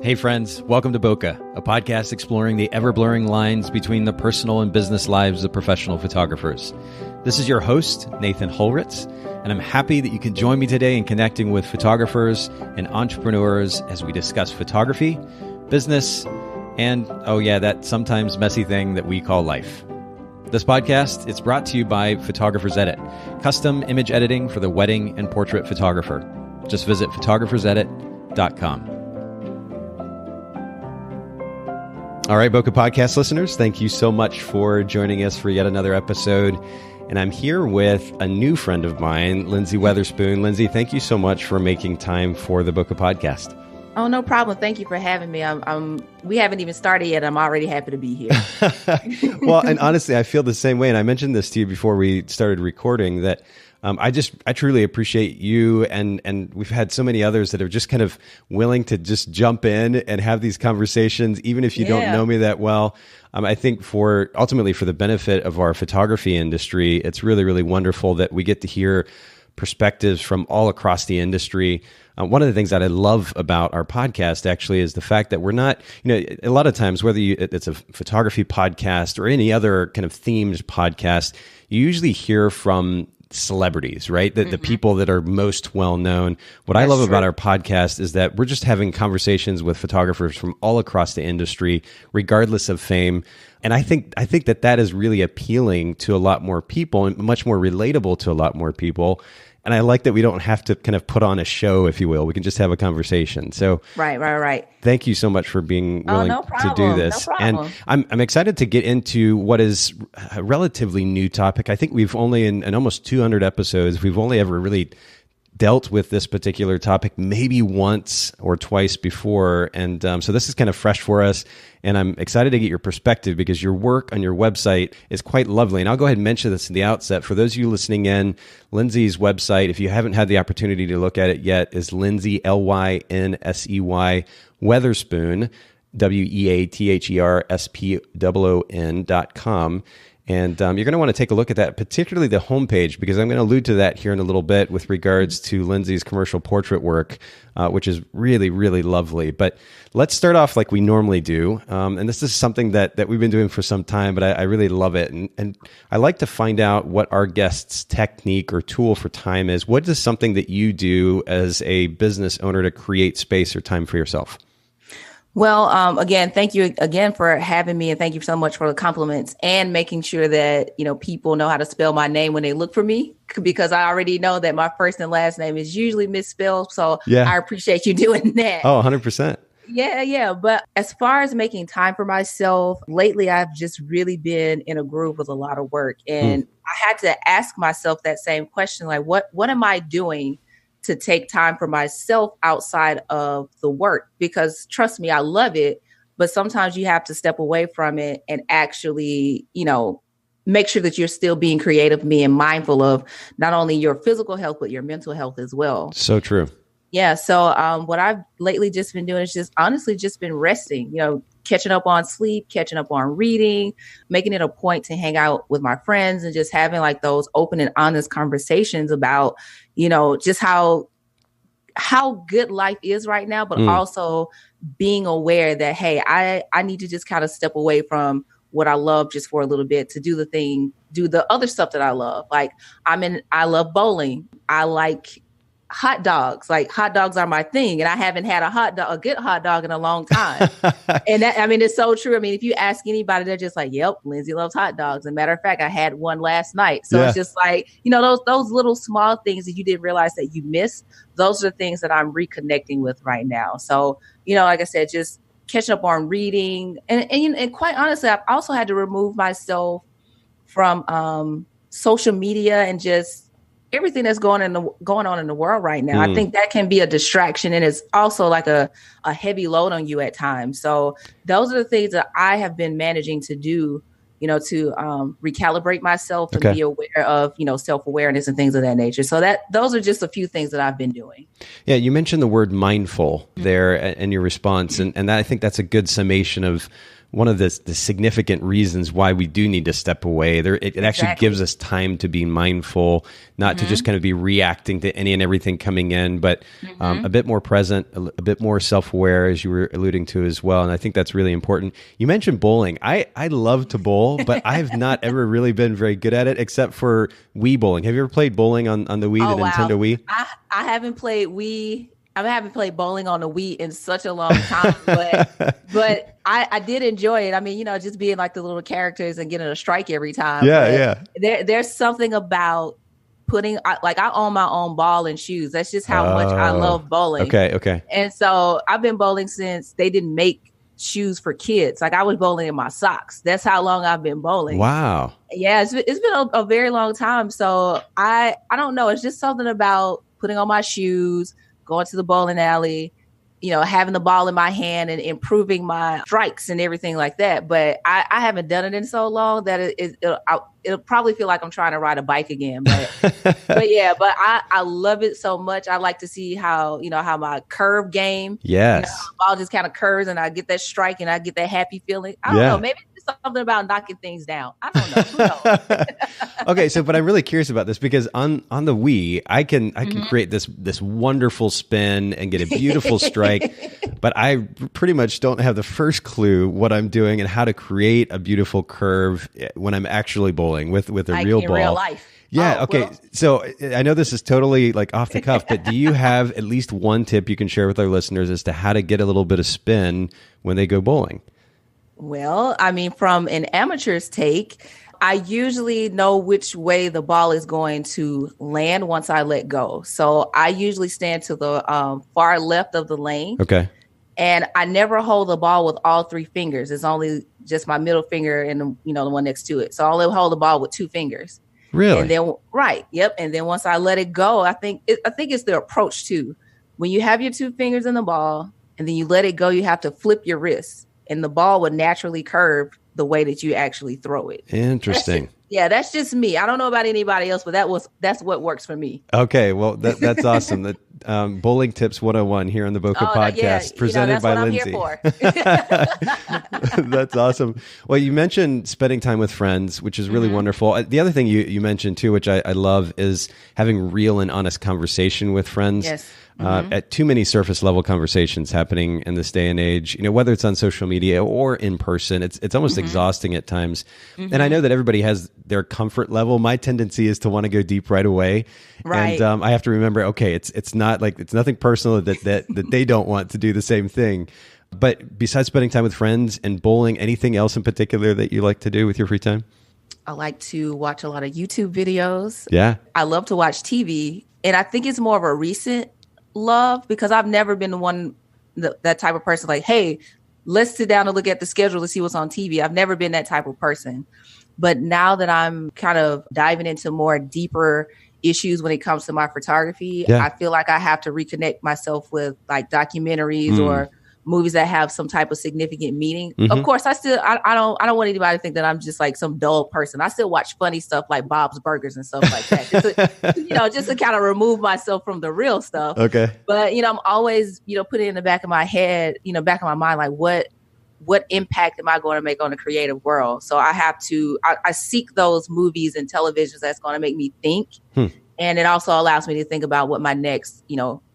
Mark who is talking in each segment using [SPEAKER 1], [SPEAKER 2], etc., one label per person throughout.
[SPEAKER 1] Hey friends, welcome to Bokeh, a podcast exploring the ever-blurring lines between the personal and business lives of professional photographers. This is your host, Nathan Holritz, and I'm happy that you can join me today in connecting with photographers and entrepreneurs as we discuss photography, business, and, oh yeah, that sometimes messy thing that we call life. This podcast, it's brought to you by Photographers Edit, custom image editing for the wedding and portrait photographer. Just visit photographersedit.com. All right, Bokeh Podcast listeners, thank you so much for joining us for yet another episode. And I'm here with a new friend of mine, Lynsey Weatherspoon. Lynsey, thank you so much for making time for the Bokeh Podcast.
[SPEAKER 2] Oh, no problem. Thank you for having me. We haven't even started yet. I'm already happy to be here.
[SPEAKER 1] Well, and honestly, I feel the same way. And I mentioned this to you before we started recording that I truly appreciate you. And we've had so many others that are just kind of willing to just jump in and have these conversations, even if you don't know me that well. I think ultimately for the benefit of our photography industry, it's really, really wonderful that we get to hear perspectives from all across the industry. One of the things that I love about our podcast actually is the fact that we're not, a lot of times, whether it's a photography podcast or any other kind of themed podcast, you usually hear from celebrities, right? The people that are most well known. What I love about our podcast is that we're just having conversations with photographers from all across the industry, regardless of fame. And I think that is really appealing to a lot more people and much more relatable to a lot more people. And I like that we don't have to kind of put on a show, if you will. We can just have a conversation. So
[SPEAKER 2] right.
[SPEAKER 1] Thank you so much for being willing to do this. And I'm excited to get into what is a relatively new topic. I think we've only, in almost 200 episodes, we've only ever really dealt with this particular topic maybe once or twice before. And so this is kind of fresh for us. And I'm excited to get your perspective because your work on your website is quite lovely. And I'll go ahead and mention this in the outset. For those of you listening in, Lynsey's website, if you haven't had the opportunity to look at it yet, is Lynsey, Lynsey, Weatherspoon, WeatherSpoon.com. And you're going to want to take a look at that, particularly the homepage, because I'm going to allude to that here in a little bit with regards to Lynsey's commercial portrait work, which is really, really lovely. But let's start off like we normally do. And this is something that we've been doing for some time, but I really love it. And I like to find out what our guest's technique or tool for time is. What is something that you do as a business owner to create space or time for yourself?
[SPEAKER 2] Well, again, thank you again for having me, and thank you so much for the compliments and making sure that, people know how to spell my name when they look for me, because I already know that my first and last name is usually misspelled. So I appreciate you doing that.
[SPEAKER 1] Oh, 100%.
[SPEAKER 2] Yeah. But as far as making time for myself, lately, I've just really been in a groove with a lot of work. And I had to ask myself that same question, like, what am I doing to take time for myself outside of the work? Because trust me, I love it, but sometimes you have to step away from it and actually, make sure that you're still being creative, being mindful of not only your physical health, but your mental health as well.
[SPEAKER 1] So true.
[SPEAKER 2] Yeah. So what I've lately just been doing is just been resting, catching up on sleep, catching up on reading, making it a point to hang out with my friends and just having like those open and honest conversations about, just how good life is right now, but also being aware that, hey, I need to just kind of step away from what I love just for a little bit to do the other stuff that I love. Like I love bowling. I like hot dogs. Like hot dogs are my thing. And I haven't had a good hot dog in a long time. And that, it's so true. If you ask anybody, they're just like, yep, Lynsey loves hot dogs. As a matter of fact, I had one last night. So it's just like, those little small things that you didn't realize that you missed. Those are the things that I'm reconnecting with right now. So, like I said, just catching up on reading. And quite honestly, I've also had to remove myself from social media and just everything that's going on in the world right now. I think that can be a distraction, and it's also like a heavy load on you at times. So those are the things that I have been managing to do, to recalibrate myself and be aware of, self-awareness and things of that nature. So those are just a few things that I've been doing. Yeah,
[SPEAKER 1] you mentioned the word mindful there in your response, and I think that's a good summation of one of the significant reasons why we do need to step away. It actually gives us time to be mindful, not to just kind of be reacting to any and everything coming in, but a bit more present, a bit more self-aware, as you were alluding to as well. And I think that's really important. You mentioned bowling. I love to bowl, but I've not ever really been very good at it, except for Wii bowling. Have you ever played bowling on the Wii, Nintendo Wii?
[SPEAKER 2] I haven't played Wii. I haven't played bowling on the Wii in such a long time, but I did enjoy it. I mean, just being like the little characters and getting a strike every time.
[SPEAKER 1] Yeah.
[SPEAKER 2] There's something about I own my own ball and shoes. That's just how much I love bowling.
[SPEAKER 1] Okay.
[SPEAKER 2] And so I've been bowling since they didn't make shoes for kids. Like I was bowling in my socks. That's how long I've been bowling.
[SPEAKER 1] Wow.
[SPEAKER 2] Yeah, it's been a very long time. So I don't know. It's just something about putting on my shoes, going to the bowling alley, having the ball in my hand and improving my strikes and everything like that. But I haven't done it in so long that it'll probably feel like I'm trying to ride a bike again. But I love it so much. I like to see how my curve game.
[SPEAKER 1] Yes.
[SPEAKER 2] The ball just kind of curves and I get that strike and I get that happy feeling. I don't know. Maybe it's something about knocking things down. I don't know. Who knows?
[SPEAKER 1] Okay, but I'm really curious about this because on the Wii, I can create this wonderful spin and get a beautiful strike, but I pretty much don't have the first clue what I'm doing and how to create a beautiful curve when I'm actually bowling with a real ball.
[SPEAKER 2] In real life.
[SPEAKER 1] Yeah. Okay. So I know this is totally like off the cuff, but do you have at least one tip you can share with our listeners as to how to get a little bit of spin when they go bowling?
[SPEAKER 2] Well, I mean, from an amateur's take, I usually know which way the ball is going to land once I let go. So I usually stand to the far left of the lane.
[SPEAKER 1] Okay.
[SPEAKER 2] And I never hold the ball with all three fingers. It's only just my middle finger and the one next to it. So I only hold the ball with two fingers.
[SPEAKER 1] Really?
[SPEAKER 2] And then yep. And then once I let it go, I think it's the approach too. When you have your two fingers in the ball and then you let it go, you have to flip your wrist, and the ball would naturally curve the way that you actually throw it.
[SPEAKER 1] Interesting.
[SPEAKER 2] That's just me. I don't know about anybody else, but that's what works for me.
[SPEAKER 1] Okay, well that's awesome. That Bowling Tips 101 here on the Boca Podcast, presented by Lynsey. That's awesome. Well, you mentioned spending time with friends, which is really wonderful. The other thing you mentioned too, which I love, is having real and honest conversation with friends.
[SPEAKER 2] Yes.
[SPEAKER 1] At too many surface level conversations happening in this day and age, whether it's on social media or in person, it's almost exhausting at times. And I know that everybody has their comfort level. My tendency is to want to go deep right away.
[SPEAKER 2] Right.
[SPEAKER 1] And I have to remember, okay, it's not like, it's nothing personal that they don't want to do the same thing. But besides spending time with friends and bowling, anything else in particular that you like to do with your free time?
[SPEAKER 2] I like to watch a lot of YouTube videos.
[SPEAKER 1] Yeah.
[SPEAKER 2] I love to watch TV. And I think it's more of a recent love, because I've never been the one, that type of person like, hey, let's sit down and look at the schedule to see what's on TV. I've never been that type of person. But now that I'm kind of diving into more deeper issues when it comes to my photography, I feel like I have to reconnect myself with like documentaries or movies that have some type of significant meaning. Of course, I don't want anybody to think that I'm just like some dull person. I still watch funny stuff like Bob's Burgers and stuff like that. Just to kind of remove myself from the real stuff.
[SPEAKER 1] Okay.
[SPEAKER 2] But, I'm always, putting in the back of my head, back of my mind, like what impact am I going to make on the creative world? So I have to, I seek those movies and televisions that's going to make me think. And it also allows me to think about what my next,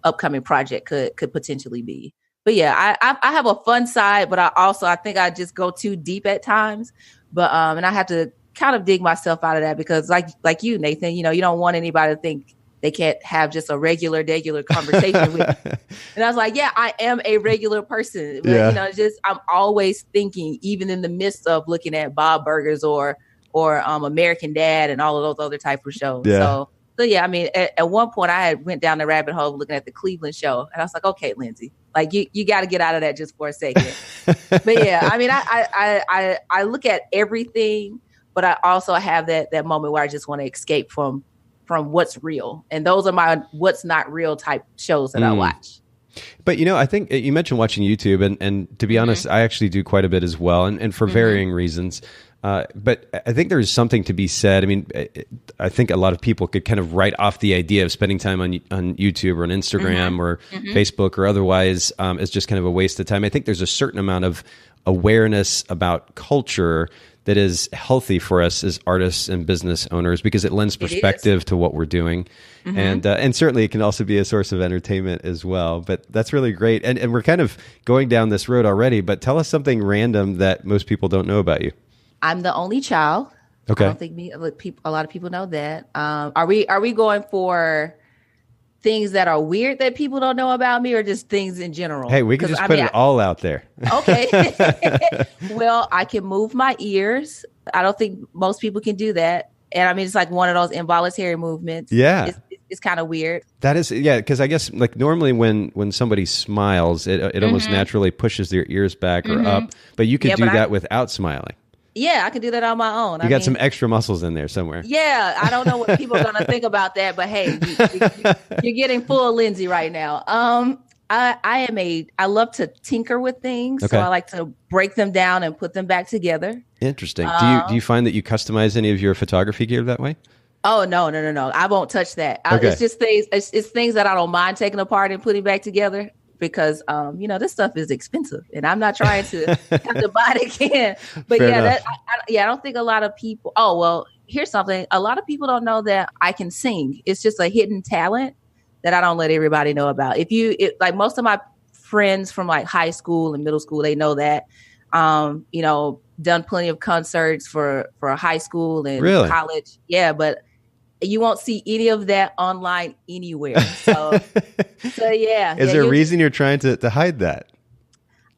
[SPEAKER 2] upcoming project could potentially be. But yeah, I have a fun side, but I think I just go too deep at times. But and I have to kind of dig myself out of that, because like you, Nathan, you don't want anybody to think they can't have just a regular conversation with you. And I was like, yeah, I am a regular person. But, I'm always thinking, even in the midst of looking at Bob Burgers or American Dad and all of those other type of shows.
[SPEAKER 1] Yeah.
[SPEAKER 2] So yeah, I mean, at one point I had went down the rabbit hole looking at the Cleveland show, and I was like, okay, Lynsey, like you got to get out of that just for a second. But yeah, I mean, I look at everything, but I also have that moment where I just want to escape from what's real, and those are my what's not real type shows that I watch.
[SPEAKER 1] But, I think you mentioned watching YouTube, and to be honest, I actually do quite a bit as well, and for varying reasons. But I think there's something to be said. I mean, I think a lot of people could kind of write off the idea of spending time on YouTube or on Instagram or Facebook or otherwise as just kind of a waste of time. I think there's a certain amount of awareness about culture that is healthy for us as artists and business owners, because it lends perspective to what we're doing. And certainly it can also be a source of entertainment as well. But that's really great. And we're kind of going down this road already, but tell us something random that most people don't know about you.
[SPEAKER 2] I'm the only child.
[SPEAKER 1] Okay.
[SPEAKER 2] I don't think a lot of people know that. Are we going for things that are weird that people don't know about me, or just things in general?
[SPEAKER 1] Hey, we can just put it all out there.
[SPEAKER 2] Okay. Well, I can move my ears. I don't think most people can do that. And I mean, it's like one of those involuntary movements.
[SPEAKER 1] Yeah.
[SPEAKER 2] It's kind of weird.
[SPEAKER 1] That is, yeah, because I guess like normally when somebody smiles, it almost naturally pushes their ears back or up, but you could do that without smiling.
[SPEAKER 2] Yeah, I can do that on my own.
[SPEAKER 1] You got some extra muscles in there somewhere.
[SPEAKER 2] Yeah, I don't know what people are going to think about that, but hey, you're getting full Lynsey right now. I love to tinker with things, so I like to break them down and put them back together. Interesting.
[SPEAKER 1] Do you find that you customize any of your photography gear that way?
[SPEAKER 2] Oh, no. I won't touch that. It's just things. It's things that I don't mind taking apart and putting back together. Because, this stuff is expensive and I'm not trying to have to buy it again. But I don't think a lot of people, here's something. A lot of people don't know that I can sing. It's just a hidden talent that I don't let everybody know about. Like most of my friends from like high school and middle school, they know that, done plenty of concerts for high school and college. Yeah. But you won't see any of that online anywhere. So yeah.
[SPEAKER 1] Is there a reason you're trying to hide that?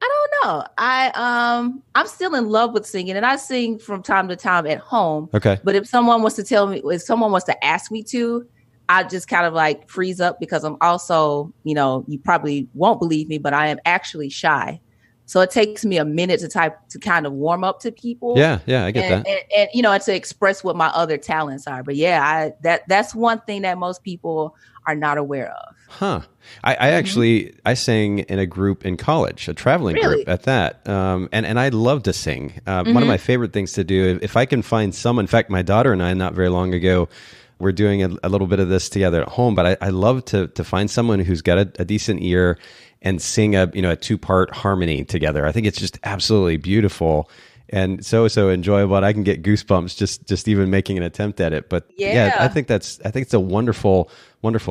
[SPEAKER 2] I don't know. I'm still in love with singing, and I sing from time to time at home.
[SPEAKER 1] Okay.
[SPEAKER 2] But if someone was to ask me to, I just kind of like freeze up, because I'm also, you probably won't believe me, but I am actually shy. So it takes me a minute to kind of warm up to people.
[SPEAKER 1] Yeah, I get that.
[SPEAKER 2] And to express what my other talents are. But yeah, that's one thing that most people are not aware of.
[SPEAKER 1] Huh. I actually sang in a group in college, a traveling group at that. And I love to sing. One of my favorite things to do, if I can find someone, in fact, my daughter and I, not very long ago, we're doing a little bit of this together at home, but I love to find someone who's got a decent ear and sing a 2-part harmony together. I think it's just absolutely beautiful and so enjoyable. And I can get goosebumps just even making an attempt at it. But I think it's a wonderful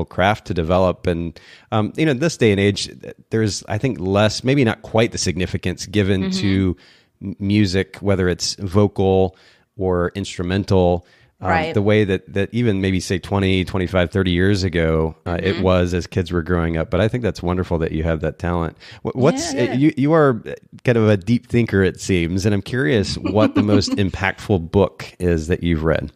[SPEAKER 1] craft to develop. And this day and age, there's, I think, less, maybe not quite the significance given to music, whether it's vocal or instrumental. The way that even maybe say 20, 25, 30 years ago, it was as kids were growing up. But I think that's wonderful that you have that talent. You are kind of a deep thinker, it seems. And I'm curious what the most impactful book is that you've read.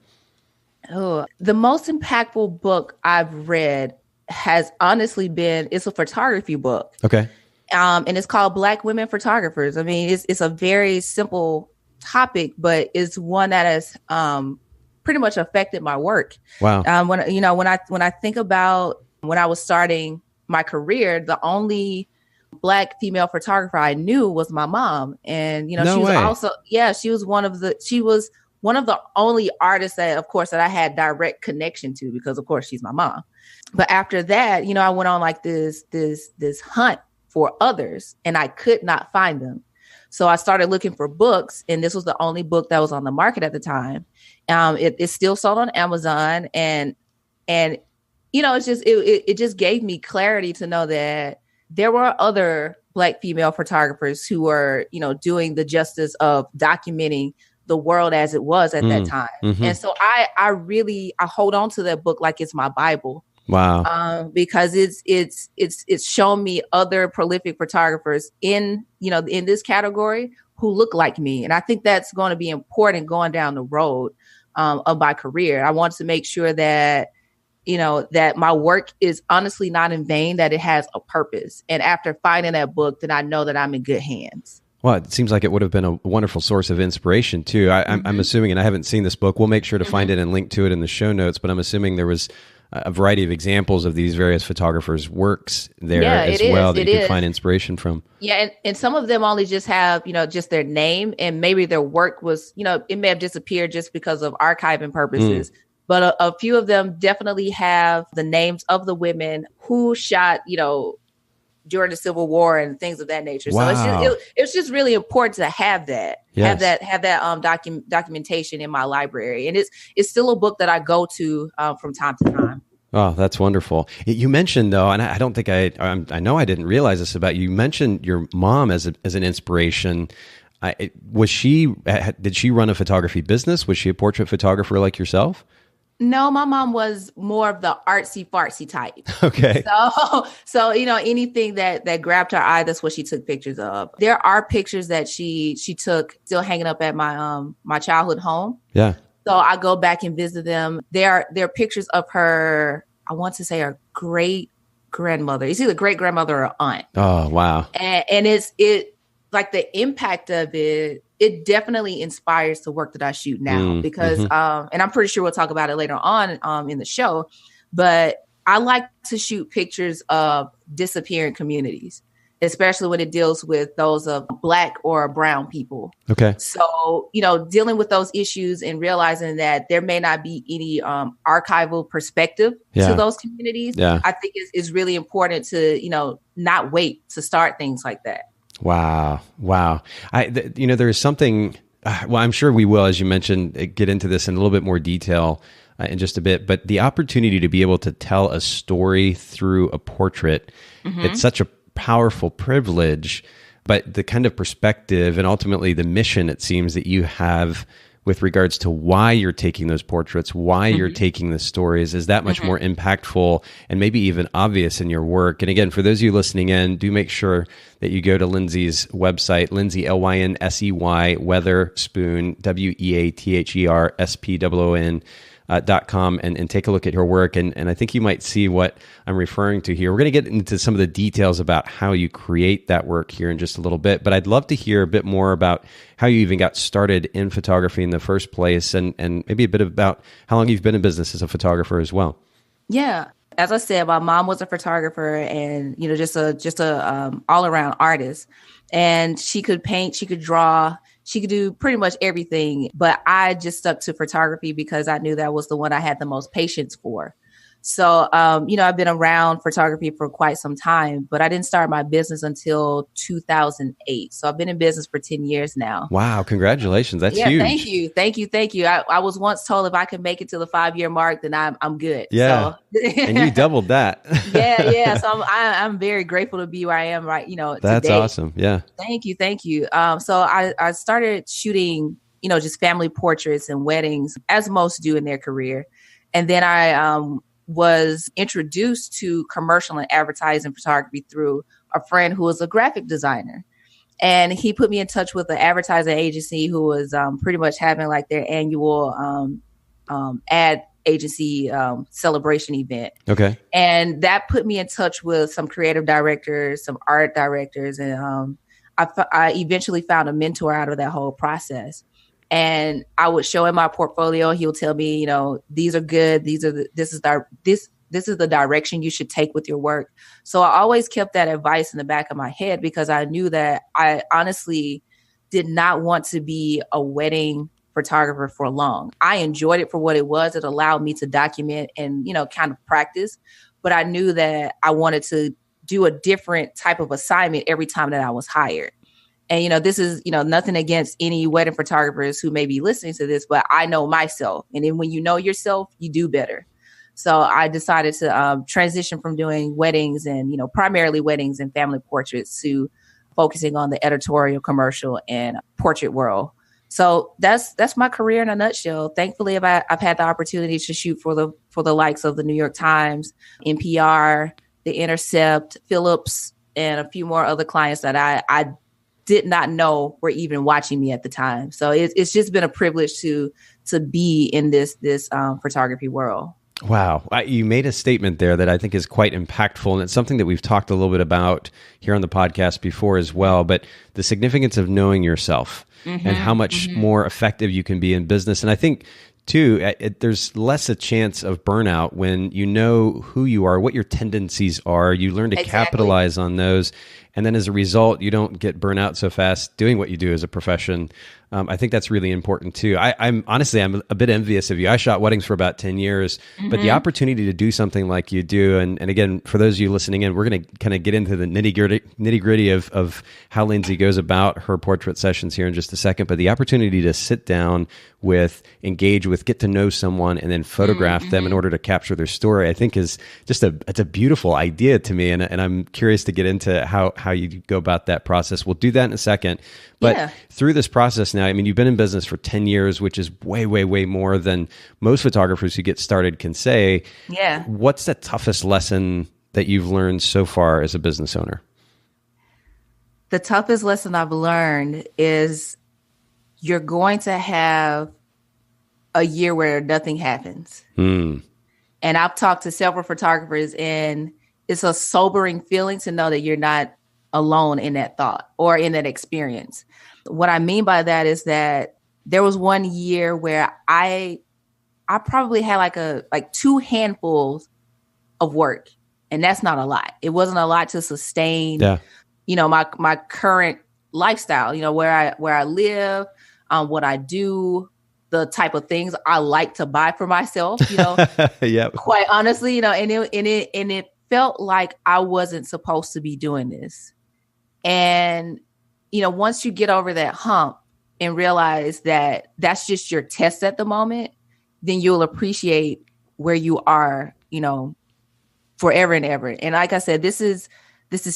[SPEAKER 2] Oh, the most impactful book I've read has honestly it's a photography book.
[SPEAKER 1] Okay.
[SPEAKER 2] And it's called Black Women Photographers. I mean, it's a very simple topic, but it's one that has, pretty much affected my work. Wow. When I think about when I was starting my career, the only Black female photographer I knew was my mom. And, she was one of the only artists that I had direct connection to, because of course she's my mom. But after that, I went on like this hunt for others, and I could not find them. So I started looking for books, and this was the only book that was on the market at the time. It's still sold on Amazon, and it just gave me clarity to know that there were other Black female photographers who were, doing the justice of documenting the world as it was at that time. And so I hold on to that book like it's my Bible. Wow. Because it's shown me other prolific photographers in this category who look like me. And I think that's going to be important going down the road of my career. I want to make sure that, that my work is honestly not in vain, that it has a purpose. And after finding that book, then I know that I'm in good hands.
[SPEAKER 1] Well, it seems like it would have been a wonderful source of inspiration too. I'm assuming, and I haven't seen this book, we'll make sure to find it and link to it in the show notes, but I'm assuming there was a variety of examples of these various photographers' works there as well that you can find inspiration from.
[SPEAKER 2] Yeah, and some of them only just have, just their name, and maybe their work was, it may have disappeared just because of archiving purposes. But a few of them definitely have the names of the women who shot, during the Civil War and things of that nature.
[SPEAKER 1] Wow.
[SPEAKER 2] So it's just really important to have that,
[SPEAKER 1] Yes.
[SPEAKER 2] have that documentation in my library. And it's still a book that I go to from time to time.
[SPEAKER 1] Oh, that's wonderful. You mentioned though, and I don't think I know I didn't realize this about you. You mentioned your mom as an inspiration. Did she run a photography business? Was she a portrait photographer like yourself?
[SPEAKER 2] No, my mom was more of the artsy fartsy type.
[SPEAKER 1] Okay.
[SPEAKER 2] So anything that grabbed her eye, that's what she took pictures of. There are pictures that she took still hanging up at my childhood home.
[SPEAKER 1] Yeah.
[SPEAKER 2] So I go back and visit them. There are pictures of her, I want to say her great grandmother. It's either great grandmother or aunt.
[SPEAKER 1] Oh, wow.
[SPEAKER 2] And it's like the impact of it definitely inspires the work that I shoot now because, and I'm pretty sure we'll talk about it later on in the show, but I like to shoot pictures of disappearing communities, especially when it deals with those of Black or brown people. Okay. So, dealing with those issues and realizing that there may not be any archival perspective to those communities, I think is really important to, not wait to start things like that. Wow.
[SPEAKER 1] There's something, well, I'm sure we will, as you mentioned, get into this in a little bit more detail in just a bit, but the opportunity to be able to tell a story through a portrait, it's such a powerful privilege, but the kind of perspective and ultimately the mission, it seems, that you have with regards to why you're taking those portraits, why you're taking the stories is that much more impactful and maybe even obvious in your work. And again, for those of you listening in, do make sure that you go to Lynsey's website, Lynsey, Lynsey, Weatherspoon, WeatherSpoon.com and take a look at her work. And I think you might see what I'm referring to here. We're going to get into some of the details about how you create that work here in just a little bit, but I'd love to hear a bit more about how you even got started in photography in the first place and maybe a bit about how long you've been in business as a photographer as well.
[SPEAKER 2] Yeah. As I said, my mom was a photographer and, just a all around artist, and she could paint, she could draw, she could do pretty much everything, but I just stuck to photography because I knew that was the one I had the most patience for. So, I've been around photography for quite some time, but I didn't start my business until 2008. So I've been in business for 10 years now.
[SPEAKER 1] Wow. Congratulations. That's huge.
[SPEAKER 2] Thank you. I was once told if I could make it to the 5-year mark, then I'm good.
[SPEAKER 1] Yeah. So. And you doubled that.
[SPEAKER 2] Yeah. So I'm very grateful to be where I am right,
[SPEAKER 1] That's
[SPEAKER 2] today.
[SPEAKER 1] Awesome. Yeah.
[SPEAKER 2] Thank you. So I started shooting, just family portraits and weddings, as most do in their career. And then I was introduced to commercial and advertising photography through a friend who was a graphic designer. And he put me in touch with an advertising agency who was pretty much having like their annual ad agency celebration event. Okay. And that put me in touch with some creative directors, some art directors. And I eventually found a mentor out of that whole process. And I would show him my portfolio. He'll tell me, these are good. This is the direction you should take with your work. So I always kept that advice in the back of my head because I knew that I honestly did not want to be a wedding photographer for long. I enjoyed it for what it was. It allowed me to document and, kind of practice. But I knew that I wanted to do a different type of assignment every time that I was hired. And, this is, nothing against any wedding photographers who may be listening to this, but I know myself. And then when you know yourself, you do better. So I decided to transition from doing weddings and, primarily weddings and family portraits to focusing on the editorial, commercial, and portrait world. So that's my career in a nutshell. Thankfully, I've had the opportunity to shoot for the likes of the New York Times, NPR, The Intercept, Phillips, and a few more other clients that I did not know were even watching me at the time. So it's just been a privilege to be in this photography world.
[SPEAKER 1] Wow. You made a statement there that I think is quite impactful, and it's something that we've talked a little bit about here on the podcast before as well, but the significance of knowing yourself and how much more effective you can be in business. And I think too, there's less a chance of burnout when you know who you are, what your tendencies are. You learn to capitalize on those. And then as a result, you don't get burnt out so fast doing what you do as a profession. I think that's really important too. I'm honestly, I'm a bit envious of you. I shot weddings for about 10 years, but the opportunity to do something like you do, and again, for those of you listening in, we're going to kind of get into the nitty gritty of how Lynsey goes about her portrait sessions here in just a second. But the opportunity to sit down with, engage with, get to know someone, and then photograph them in order to capture their story, I think is just it's a beautiful idea to me. And I'm curious to get into how you go about that process. We'll do that in a second. But through this process now, I mean, you've been in business for 10 years, which is way, way, way more than most photographers who get started can say.
[SPEAKER 2] Yeah.
[SPEAKER 1] What's the toughest lesson that you've learned so far as a business owner?
[SPEAKER 2] The toughest lesson I've learned is you're going to have a year where nothing happens. And I've talked to several photographers, and it's a sobering feeling to know that you're not alone in that thought or in that experience. What I mean by that is that there was one year where I probably had like 2 handfuls of work, and that's not a lot. It wasn't a lot to sustain, my current lifestyle, where I live, what I do, the type of things I like to buy for myself, quite honestly, and it felt like I wasn't supposed to be doing this. And, once you get over that hump and realize that that's just your test at the moment, then you'll appreciate where you are, forever and ever. And like I said, this is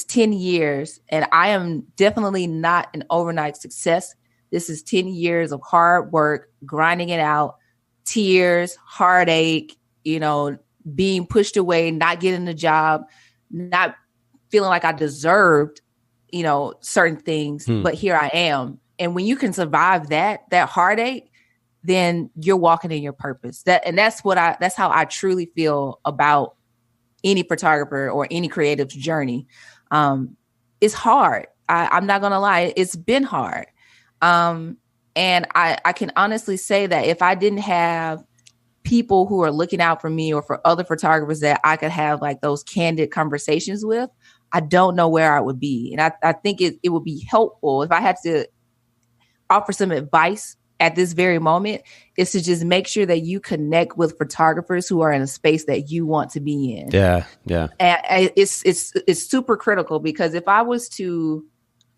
[SPEAKER 2] 10 years, and I am definitely not an overnight success. This is 10 years of hard work, grinding it out, tears, heartache, being pushed away, not getting the job, not feeling like I deserved, certain things, but here I am. And when you can survive that heartache, then you're walking in your purpose. That's how I truly feel about any photographer or any creative's journey. It's hard. I'm not going to lie. It's been hard. And I can honestly say that if I didn't have people who are looking out for me or for other photographers that I could have like those candid conversations with, I don't know where I would be. And I think it would be helpful if I had to offer some advice at this very moment, is to just make sure that you connect with photographers who are in a space that you want to be in.
[SPEAKER 1] Yeah. Yeah.
[SPEAKER 2] And it's super critical, because if I was to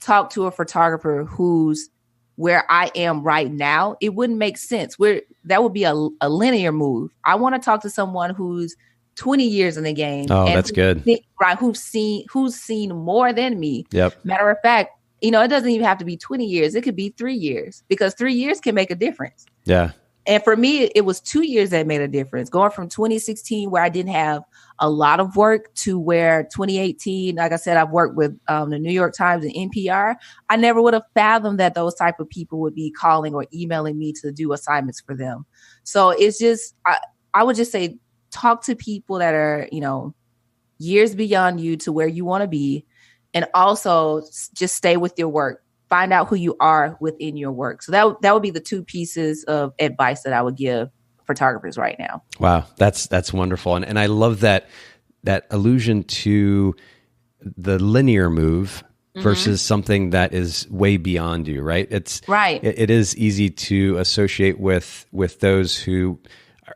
[SPEAKER 2] talk to a photographer who's where I am right now, it wouldn't make sense. That would be a linear move. I want to talk to someone who's 20 years in the game.
[SPEAKER 1] Oh, that's good.
[SPEAKER 2] Right. Who's seen more than me.
[SPEAKER 1] Yep.
[SPEAKER 2] Matter of fact, it doesn't even have to be 20 years. It could be 3 years, because 3 years can make a difference. Yeah. And for me, it was 2 years that made a difference. Going from 2016, where I didn't have a lot of work, to where 2018, like I said, I've worked with the New York Times and NPR. I never would have fathomed that those type of people would be calling or emailing me to do assignments for them. So it's just, I would just say, talk to people that are, years beyond you to where you want to be. And also just stay with your work. Find out who you are within your work. So that would be the 2 pieces of advice that I would give photographers right now. Wow.
[SPEAKER 1] That's wonderful. And I love that allusion to the linear move versus something that is way beyond you, right? It's right. It is easy to associate with those who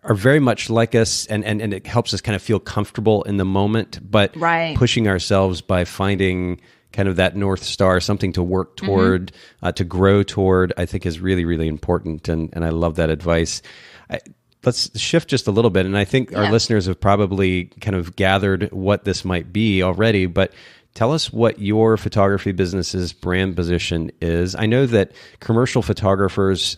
[SPEAKER 1] are very much like us, and it helps us kind of feel comfortable in the moment, but pushing ourselves by finding kind of that North Star, something to work toward, to grow toward, I think is really, really important. And I love that advice. Let's shift just a little bit. And I think our listeners have probably kind of gathered what this might be already, but tell us what your photography business's brand position is. I know that commercial photographers,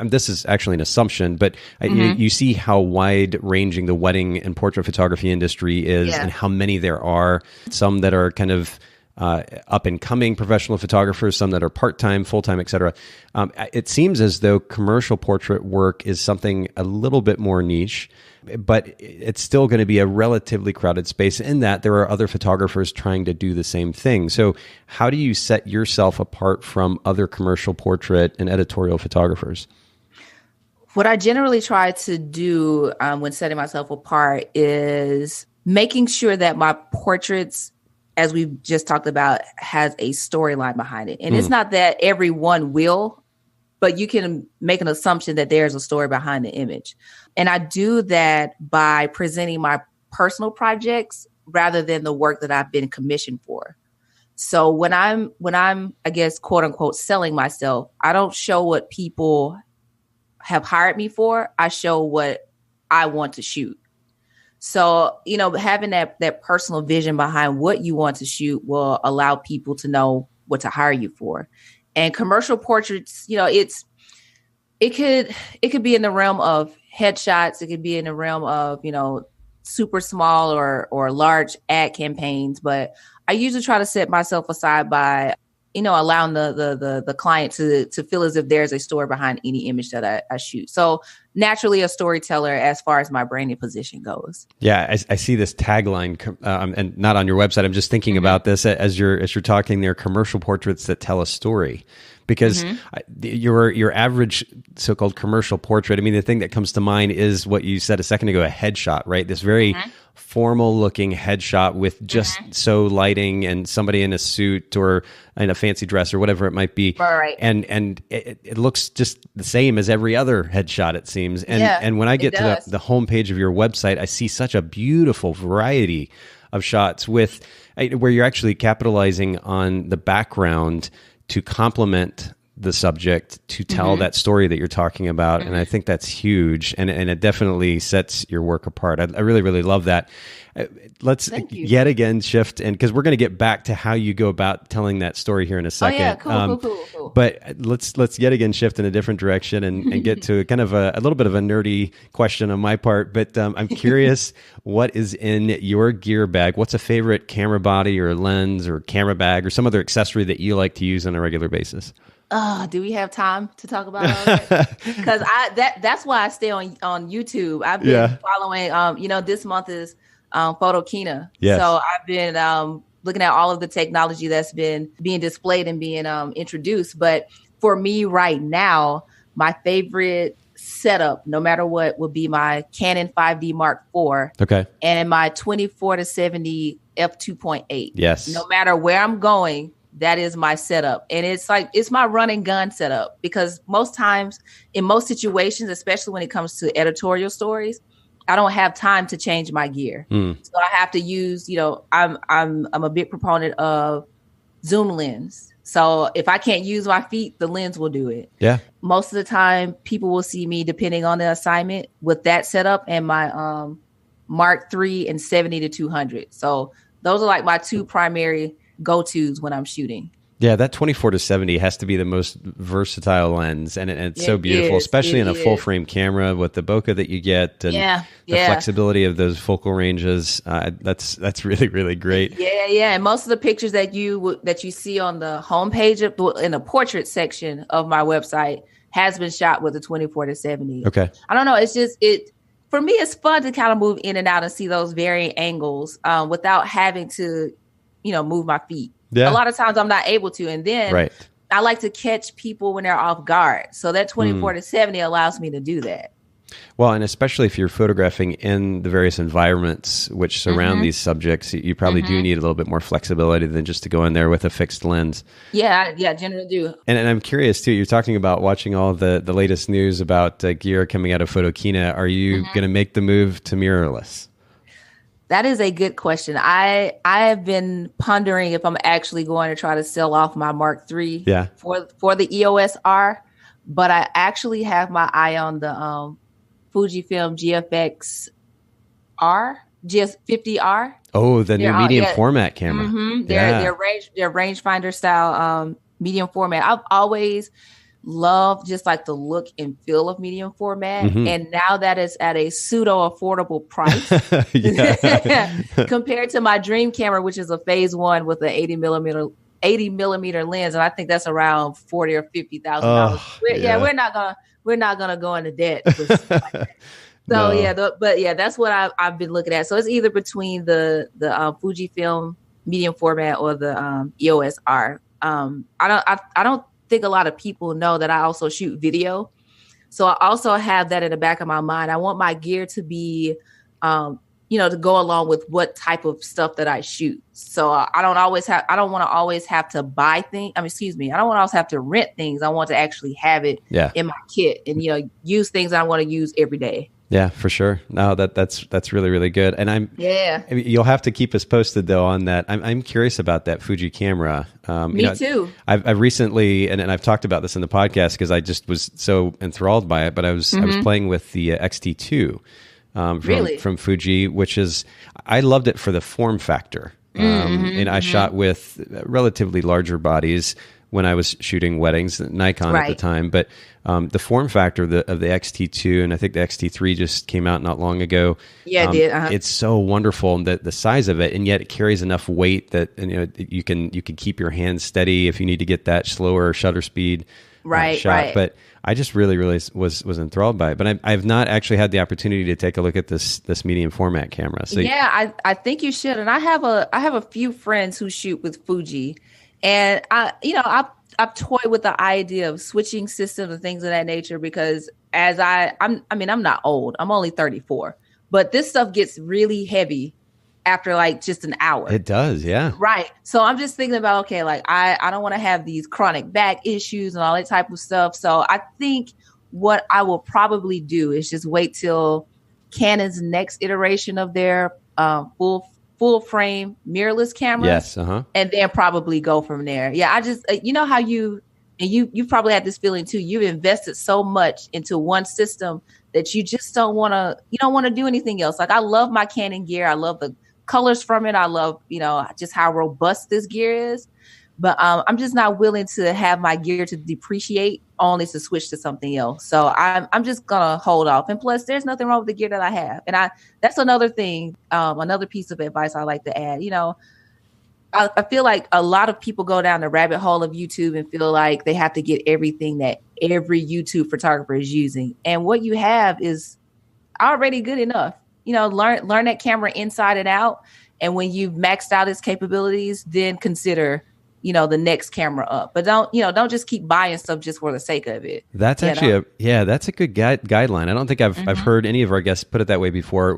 [SPEAKER 1] this is actually an assumption, but you see how wide-ranging the wedding and portrait photography industry is, and how many there are. Some that are kind of up-and-coming professional photographers, some that are part-time, full-time, et cetera. It seems as though commercial portrait work is something a little bit more niche, but it's still going to be a relatively crowded space in that there are other photographers trying to do the same thing. So how do you set yourself apart from other commercial portrait and editorial photographers?
[SPEAKER 2] What I generally try to do when setting myself apart is making sure that my portraits as we've just talked about, has a storyline behind it. And it's not that everyone will, but you can make an assumption that there's a story behind the image. And I do that by presenting my personal projects rather than the work that I've been commissioned for. So when I'm, I guess, quote unquote, selling myself, I don't show what people have hired me for. I show what I want to shoot. So, you know, having that personal vision behind what you want to shoot will allow people to know what to hire you for. And commercial portraits, you know, it could be in the realm of headshots. It could be in the realm of, you know, super small or large ad campaigns. But I usually try to set myself aside by, you know, allowing the client to feel as if there's a story behind any image that I shoot. So naturally a storyteller as far as my branding position goes.
[SPEAKER 1] Yeah, I see this tagline, and not on your website. I'm just thinking about this as you're talking there, commercial portraits that tell a story. Because your average so-called commercial portrait, I mean, the thing that comes to mind is what you said a second ago, a headshot, right? This very formal-looking headshot with just so lighting and somebody in a suit or in a fancy dress or whatever it might be.
[SPEAKER 2] Right.
[SPEAKER 1] And it looks just the same as every other headshot, it seems. And when I get to the homepage of your website, I see such a beautiful variety of shots with where you're actually capitalizing on the background to complement the subject to tell that story that you're talking about. And I think that's huge. And it definitely sets your work apart. I really, really love that. Let's yet again shift, and because we're going to get back to how you go about telling that story here in a second.
[SPEAKER 2] Oh, yeah, cool.
[SPEAKER 1] But let's yet again shift in a different direction and get to kind of a little bit of a nerdy question on my part. But I'm curious, what is in your gear bag? What's a favorite camera body or lens or camera bag or some other accessory that you like to use on a regular basis?
[SPEAKER 2] Do we have time to talk about all that? Because that's why I stay on YouTube. I've been following, you know, this month is Photokina.
[SPEAKER 1] Yes.
[SPEAKER 2] So I've been looking at all of the technology that's been being displayed and being introduced. But for me right now, my favorite setup, no matter what, would be my Canon 5D Mark IV.
[SPEAKER 1] Okay.
[SPEAKER 2] And my 24-70 f2.8.
[SPEAKER 1] Yes.
[SPEAKER 2] No matter where I'm going, that is my setup. And it's my run and gun setup, because most times in most situations, especially when it comes to editorial stories, I don't have time to change my gear. So I have to use, you know, I'm a big proponent of zoom lens. So if I can't use my feet, the lens will do it. Yeah. Most of the time people will see me, depending on the assignment, with that setup and my Mark III and 70-200. So those are like my two primary go-tos when I'm shooting. Yeah, that 24-70 has to be the most versatile lens, and it's so beautiful, especially in a full frame camera with the bokeh that you get and the flexibility of those focal ranges. That's really, really great. Yeah. And most of the pictures that you see on the homepage in the portrait section of my website has been shot with a 24-70. Okay. I don't know. It's just for me. It's fun to kind of move in and out and see those varying angles without having to, move my feet. Yeah. A lot of times I'm not able to. And then I like to catch people when they're off guard. So that 24-70 allows me to do that. Well, and especially if you're photographing in the various environments which surround these subjects, you probably do need a little bit more flexibility than just to go in there with a fixed lens. Yeah, generally do. And I'm curious too, you're talking about watching all the latest news about gear coming out of Photokina. Are you going to make the move to mirrorless? That is a good question. I have been pondering if I'm actually going to try to sell off my Mark III for the EOS R, but I actually have my eye on the Fujifilm GFX R, GS50R. Oh, the new medium format camera. Their rangefinder style medium format. I've always love just like the look and feel of medium format. And now that is at a pseudo affordable price compared to my dream camera, which is a phase one with an 80 millimeter lens. And I think that's around $40,000 or $50,000. We're not gonna go into debt. So that's what I've been looking at. So it's either between the Fujifilm medium format or the EOS R. I don't think a lot of people know that I also shoot video. So I also have that in the back of my mind. I want my gear to be, to go along with what type of stuff that I shoot. So I don't want to always have to buy things. I don't want to always have to rent things. I want to actually have it in my kit and, use things I want to use every day.
[SPEAKER 1] Yeah, for sure. No, that's really, really good. And you'll have to keep us posted though on that. I'm curious about that Fuji camera.
[SPEAKER 2] Me too.
[SPEAKER 1] I've recently, and I've talked about this in the podcast because I just was so enthralled by it, but I was playing with the XT2 from Fuji, which is, I loved it for the form factor. And I shot with relatively larger bodies when I was shooting weddings, Nikon at the time, but the form factor of the XT2, and I think the XT3 just came out not long ago.
[SPEAKER 2] Yeah, it did.
[SPEAKER 1] It's so wonderful, and the size of it, and yet it carries enough weight that you can keep your hands steady if you need to get that slower shutter speed shot. Right. But I just really, really was enthralled by it. But I've not actually had the opportunity to take a look at this medium format camera. So
[SPEAKER 2] I think you should. And I have a few friends who shoot with Fuji. And I've toyed with the idea of switching systems and things of that nature because I'm not old. I'm only 34, but this stuff gets really heavy after like just an hour.
[SPEAKER 1] It does, yeah.
[SPEAKER 2] Right. So I'm just thinking about, okay, like I don't want to have these chronic back issues and all that type of stuff. So I think what I will probably do is just wait till Canon's next iteration of their full frame mirrorless cameras.
[SPEAKER 1] Yes,
[SPEAKER 2] and then probably go from there. Yeah, I just how you probably had this feeling too. You've invested so much into one system that you just don't want to do anything else. Like I love my Canon gear. I love the colors from it. I love just how robust this gear is. But I'm just not willing to have my gear to depreciate only to switch to something else. So I'm just gonna hold off. And plus, there's nothing wrong with the gear that I have. And that's another thing, another piece of advice I like to add. I feel like a lot of people go down the rabbit hole of YouTube and feel like they have to get everything that every YouTube photographer is using. And what you have is already good enough. Learn that camera inside and out. And when you've maxed out its capabilities, then consider the next camera up, but don't just keep buying stuff just for the sake of it.
[SPEAKER 1] That's actually that's a good guideline. I don't think I've heard any of our guests put it that way before.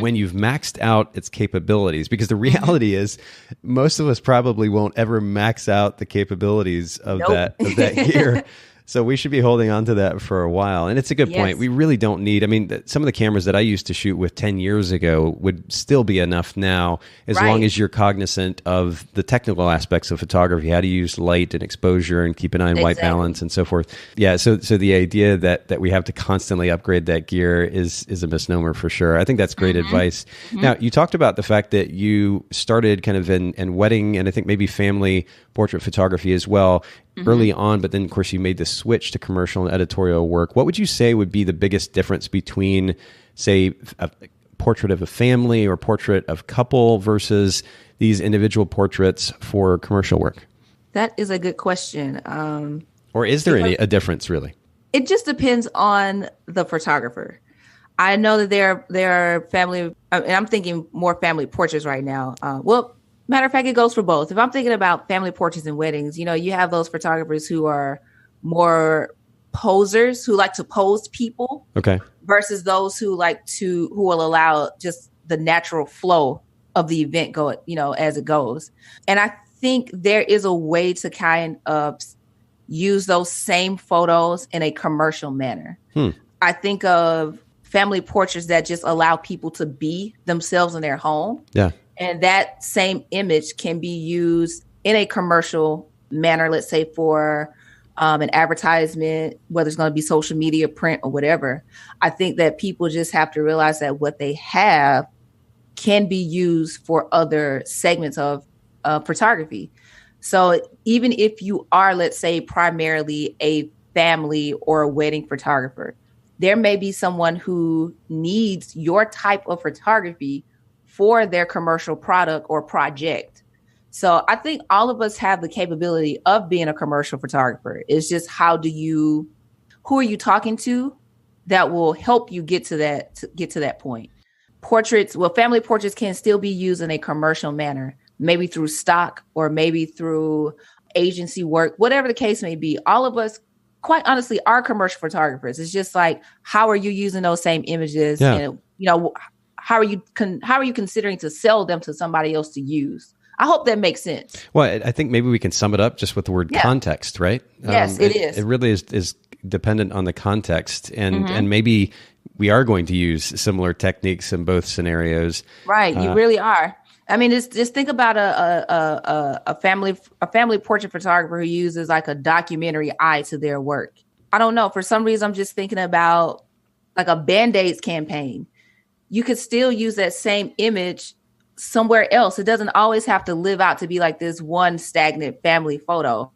[SPEAKER 1] When you've maxed out its capabilities, because the reality is most of us probably won't ever max out the capabilities of that gear. So we should be holding on to that for a while. And it's a good point. We really don't need, some of the cameras that I used to shoot with 10 years ago would still be enough now, as long as you're cognizant of the technical aspects of photography, how to use light and exposure and keep an eye on white balance and so forth. Yeah. So the idea that we have to constantly upgrade that gear is a misnomer for sure. I think that's great advice. Now, you talked about the fact that you started kind of in wedding and I think maybe family portrait photography as well early on, but then of course you made the switch to commercial and editorial work. What would you say would be the biggest difference between, say, a portrait of a family or portrait of couple versus these individual portraits for commercial work?
[SPEAKER 2] That is a good question.
[SPEAKER 1] Or is there a difference really?
[SPEAKER 2] It just depends on the photographer. I know that there are family, and I'm thinking more family portraits right now. Matter of fact, it goes for both. If I'm thinking about family portraits and weddings, you have those photographers who are more posers, who like to pose people.
[SPEAKER 1] Okay.
[SPEAKER 2] Versus those who will allow just the natural flow of the event go, as it goes. And I think there is a way to kind of use those same photos in a commercial manner. I think of family portraits that just allow people to be themselves in their home.
[SPEAKER 1] Yeah.
[SPEAKER 2] And that same image can be used in a commercial manner, let's say for an advertisement, whether it's going to be social media, print, or whatever. I think that people just have to realize that what they have can be used for other segments of photography. So even if you are, let's say, primarily a family or a wedding photographer, there may be someone who needs your type of photography for their commercial product or project. So I think all of us have the capability of being a commercial photographer. It's just who are you talking to that will help you get to that point. Family portraits can still be used in a commercial manner, maybe through stock or maybe through agency work, whatever the case may be. All of us, quite honestly, are commercial photographers. It's just like, how are you using those same images?
[SPEAKER 1] Yeah.
[SPEAKER 2] And, how are you considering to sell them to somebody else to use? I hope that makes sense.
[SPEAKER 1] Well, I think maybe we can sum it up just with the word context, right?
[SPEAKER 2] Yes, it is.
[SPEAKER 1] It really is dependent on the context, and maybe we are going to use similar techniques in both scenarios.
[SPEAKER 2] Right, you really are. I mean, just think about a family portrait photographer who uses like a documentary eye to their work. I don't know. For some reason, I'm just thinking about like a Band-Aids campaign. You could still use that same image somewhere else. It doesn't always have to live out to be like this one stagnant family photo.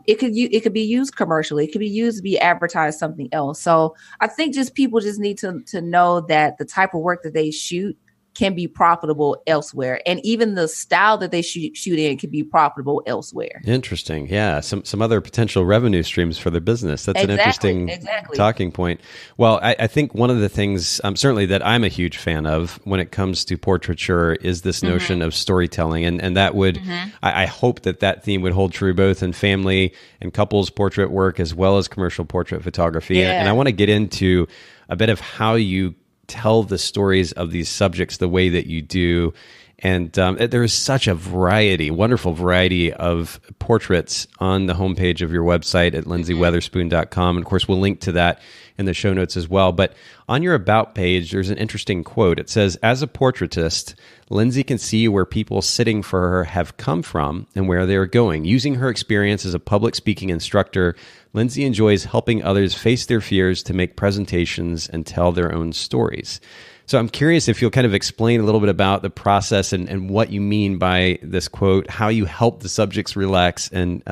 [SPEAKER 2] It could be used commercially. It could be used to be advertised something else. So I think just people just need to know that the type of work that they shoot can be profitable elsewhere. And even the style that they shoot in can be profitable elsewhere.
[SPEAKER 1] Interesting. Yeah. Some other potential revenue streams for the business. That's an interesting talking point. Well, I think one of the things certainly that I'm a huge fan of when it comes to portraiture is this notion of storytelling. And that would, I hope that theme would hold true both in family and couples portrait work as well as commercial portrait photography. Yeah. And I want to get into a bit of how you tell the stories of these subjects the way that you do. And there is such a wonderful variety of portraits on the homepage of your website at lynseyweatherspoon.com. And of course, we'll link to that in the show notes as well. But on your About page, there's an interesting quote. It says, as a portraitist, Lynsey can see where people sitting for her have come from and where they are going. Using her experience as a public speaking instructor, Lynsey enjoys helping others face their fears to make presentations and tell their own stories. So I'm curious if you'll kind of explain a little bit about the process and what you mean by this quote, how you help the subjects relax and,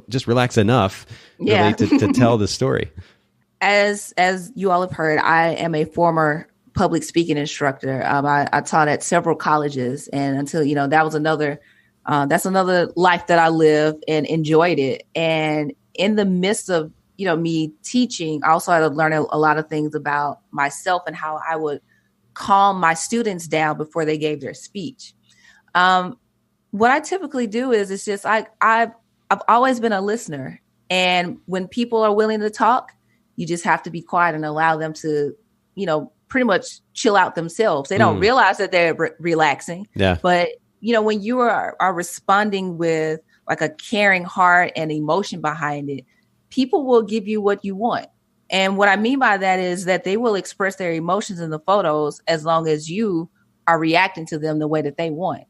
[SPEAKER 1] just relax enough really to tell the story.
[SPEAKER 2] As you all have heard, I am a former public speaking instructor. I taught at several colleges, and until, that was that's another life that I lived and enjoyed it. And in the midst of, me teaching, I also had to learn a lot of things about myself and how I would calm my students down before they gave their speech. What I typically do is it's just I've always been a listener, and when people are willing to talk, you just have to be quiet and allow them to, pretty much chill out themselves. They don't realize that they're relaxing. Yeah. But when you are responding with like a caring heart and emotion behind it, people will give you what you want. And what I mean by that is that they will express their emotions in the photos as long as you are reacting to them the way that they want.